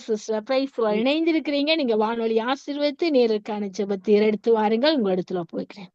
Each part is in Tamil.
சிஸ்டர். Praise the Lord. இணைந்திருக்கிறீங்க. நீங்க வானொலி ஆசீர்வதித்து நேருக்கான ஜெபத்தை எடுத்து வாருங்கள். உங்க இடத்துல போய்க்கிறேன்.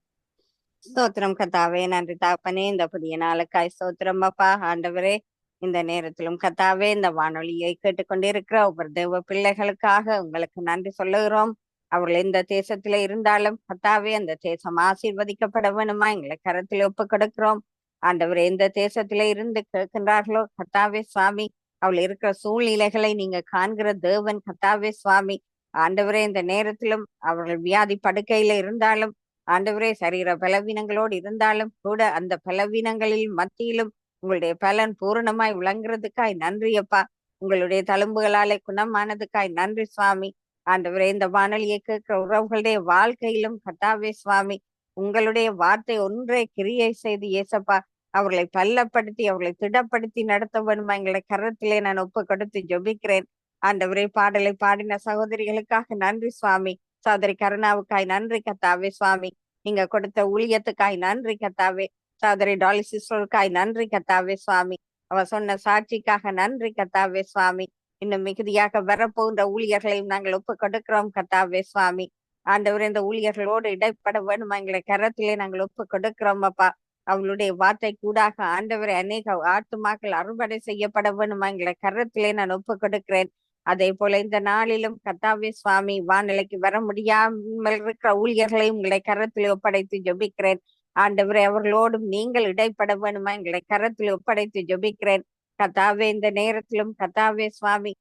ஸ்தோத்திரம் கத்தாவே, நன்றி தாப்பனே, இந்த புதிய நாளுக்காய் ஸ்தோத்திரம் அப்பா. ஆண்டவரே, இந்த நேரத்திலும் கத்தாவே இந்த வானொலியை கேட்டுக்கொண்டிருக்கிற ஒவ்வொரு தேவ பிள்ளைகளுக்காக உங்களுக்கு நன்றி சொல்லுகிறோம். அவர்கள் எந்த தேசத்துல இருந்தாலும் கத்தாவே அந்த தேசம் ஆசீர்வதிக்கப்பட வேணுமா எங்களை கரத்தில் ஒப்பு கொடுக்கிறோம். ஆண்டவரே, எந்த தேசத்துல இருந்து கேட்கின்றார்களோ கத்தாவே சுவாமி, அவள் இருக்கிற சூழ்நிலைகளை நீங்க காண்கிற தேவன் கத்தாவே சுவாமி. ஆண்டவரே, இந்த நேரத்திலும் அவர்கள் வியாதி படுக்கையில இருந்தாலும், ஆண்டவரே சரீர பலவீனங்களோடு இருந்தாலும் கூட அந்த பலவீனங்களில் மத்தியிலும் உங்களுடைய பலன் பூரணமாய் விளங்குறதுக்காய் நன்றி அப்பா. உங்களுடைய தழும்புகளாலே குணமானதுக்காய் நன்றி சுவாமி. ஆண்டவரே, இந்த வானொலியை கேட்கிற உறவுகளுடைய வாழ்க்கையிலும் கத்தாவே சுவாமி, உங்களுடைய வார்த்தை ஒன்றை கிரியை செய்து ஏசப்பா அவர்களை பல்லப்படுத்தி அவர்களை திடப்படுத்தி நடத்த வேணுமா எங்களை கரத்திலே நான் ஒப்பு கொடுத்து ஜெபிக்கிறேன். ஆண்டவரே, பாடலை பாடின சகோதரிகளுக்காக நன்றி சுவாமி. சகோதரி கருணாவுக்காய் நன்றி கத்தாவே சுவாமி. நீங்க கொடுத்த ஊழியத்துக்காய் நன்றி கத்தாவே. சகோதரி டாலி சிஸ்டருக்காய் நன்றி கத்தாவே சுவாமி. அவ சொன்ன சாட்சிக்காக நன்றி கத்தாவே சுவாமி. இன்னும் மிகுதியாக வரப்போகின்ற ஊழியர்களையும் நாங்கள் ஒப்பு கொடுக்கிறோம் கத்தாவே சுவாமி. ஆண்டவரே, இந்த ஊழியர்களோடு இடைப்பட வேணுமா எங்களை கரத்திலே நாங்கள் ஒப்பு கொடுக்கிறோம் அப்பா. அவளுடைய வார்த்தை கூடாக ஆண்டவரை அநேக ஆத்துமாக்கள் அறுவடை செய்யப்பட வேணுமா எங்களை கரத்திலே நான் ஒப்பு கொடுக்கிறேன். அதே போல இந்த நாளிலும் கத்தாவே சுவாமி, வானிலைக்கு வர முடியாமல் இருக்கிற ஊழியர்களையும் உங்களை கரத்தில் ஒப்படைத்து ஜெபிக்கிறேன். ஆண்டவரை, அவர்களோடும் நீங்கள் இடைப்பட வேணுமா எங்களை கரத்தில் ஒப்படைத்து ஜெபிக்கிறேன். கத்தாவே, இந்த நேரத்திலும் கத்தாவே சுவாமி,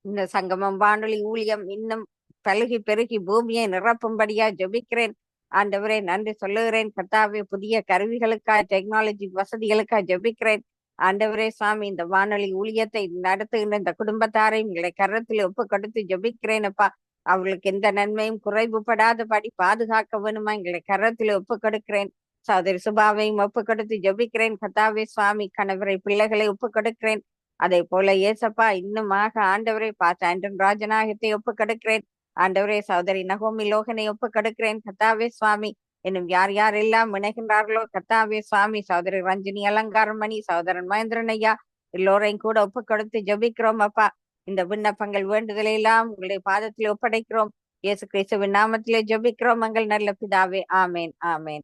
இந்த சங்கமம் வானொலி ஊழியம் இன்னும் பலுகி பெருகி பூமியை நிரப்பும்படியா ஜெபிக்கிறேன். ஆண்டவரே, நன்றி சொல்லுகிறேன் கத்தாவே. புதிய கருவிகளுக்காய் டெக்னாலஜி வசதிகளுக்காய் ஜெபிக்கிறேன். ஆண்டவரே சுவாமி, இந்த வானொலி ஊழியத்தை நடத்துகின்ற இந்த குடும்பத்தாரையும் உங்களை கரத்தில் ஒப்பு கொடுத்து ஜெபிக்கிறேன் அப்பா. அவர்களுக்கு எந்த நன்மையும் குறைவுபடாதபடி பாதுகாக்க வேணுமா எங்களை கரத்தில் ஒப்பு கொடுக்கிறேன். சகோதரி சுபாவையும் ஒப்பு கொடுத்து ஜெபிக்கிறேன் கத்தாவே சுவாமி. கணவரை பிள்ளைகளை ஒப்பு கொடுக்கிறேன். அதே போல ஏசப்பா, இன்னுமாக ஆண்டவரை பார்த்த ஆண்டன் ராஜநாயகத்தை ஒப்பு கொடுக்கிறேன். ஆண்டவரே, சகோதரி நகோமி லோகனை ஒப்பு கொடுக்கிறேன் கத்தாவே சுவாமி. இன்னும் யார் யாரெல்லாம் இணைகின்றார்களோ கத்தாவே சுவாமி, சகோதரி ரஞ்சினி அலங்காரமணி, சகோதரன் மகேந்திரன் ஐயா, எல்லோரையும் கூட ஒப்பு கொடுத்து ஜெபிக்கிறோம் அப்பா. இந்த விண்ணப்பங்கள் வேண்டுதலை எல்லாம் உங்களுடைய பாதத்தில் ஒப்படைக்கிறோம். இயேசு கிறிஸ்துவின் நாமத்திலே ஜெபிக்கிறோம் எங்கள் நல்ல பிதாவே. ஆமேன், ஆமேன்.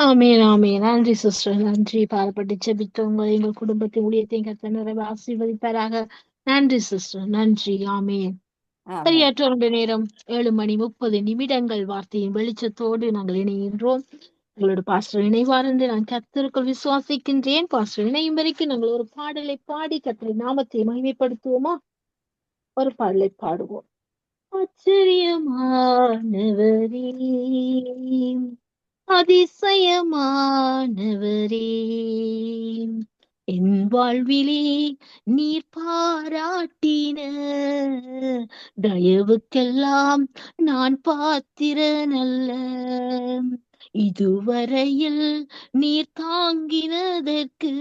ஆமேன், ஆமேன். நன்றி சிஸ்டர். நன்றி. பாடப்பட்டு ஜெபித்த உங்களை எங்கள் குடும்பத்தின் ஊழியத்தையும் கர்த்தர் நிறைவு ஆசீர்வதிப்பாராக. நன்றி சிஸ்டர். நன்றி. ஆமேன். ஆமேன். சரியாற்ற நேரம் 7:30 வார்த்தையின் வெளிச்சத்தோடு நாங்கள் இணைகின்றோம். எங்களோட பாஸ்டர் இணைவார் என்று நான் கர்த்தருக்குள் விசுவாசிக்கின்றேன். பாஸ்டர் இணையும் வரைக்கும் நாங்கள் ஒரு பாடலை பாடி கர்த்தரின் நாமத்தை மகிமைப்படுத்துவோமா? ஒரு பாடலை பாடுவோம். ஆச்சரியமானவரே, அதிசயமானவரே, என் வாழ்விலே நீர் பாராட்டின தயவுக்கெல்லாம் நான் பாத்திரனல்ல. இதுவரையில் நீர் தாங்கினதற்கு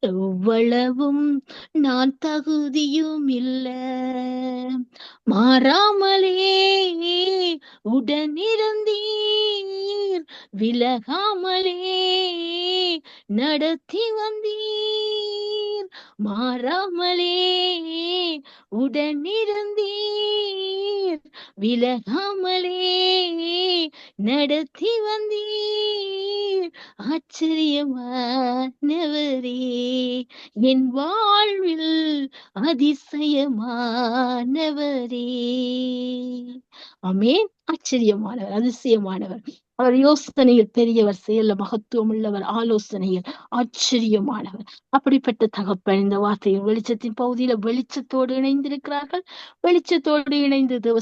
எவ்வளவும் நான் தகுதியும் இல்ல. மாறாமலே உடனிருந்தீர், விலகாமலே நடத்தி வந்தீர். மாறாமலே உடனிருந்தீர், விலகாமலே நடத்தி வந்தீர். ஆச்சரியமானவரே, என் வாழ்வில் அதிசயமானவரே. ஆமென். ஆச்சரியமானவர், அதிசயமானவர். அவர் யோசனையில் பெரியவர், செயல்ல மகத்துவம் உள்ளவர், ஆலோசனையில் ஆச்சரியமானவர். அப்படிப்பட்ட தகப்பன் இந்த வார்த்தையின் வெளிச்சத்தின் பகுதியில வெளிச்சத்தோடு இணைந்திருக்கிறார்கள். வெளிச்சத்தோடு இணைந்து தேவ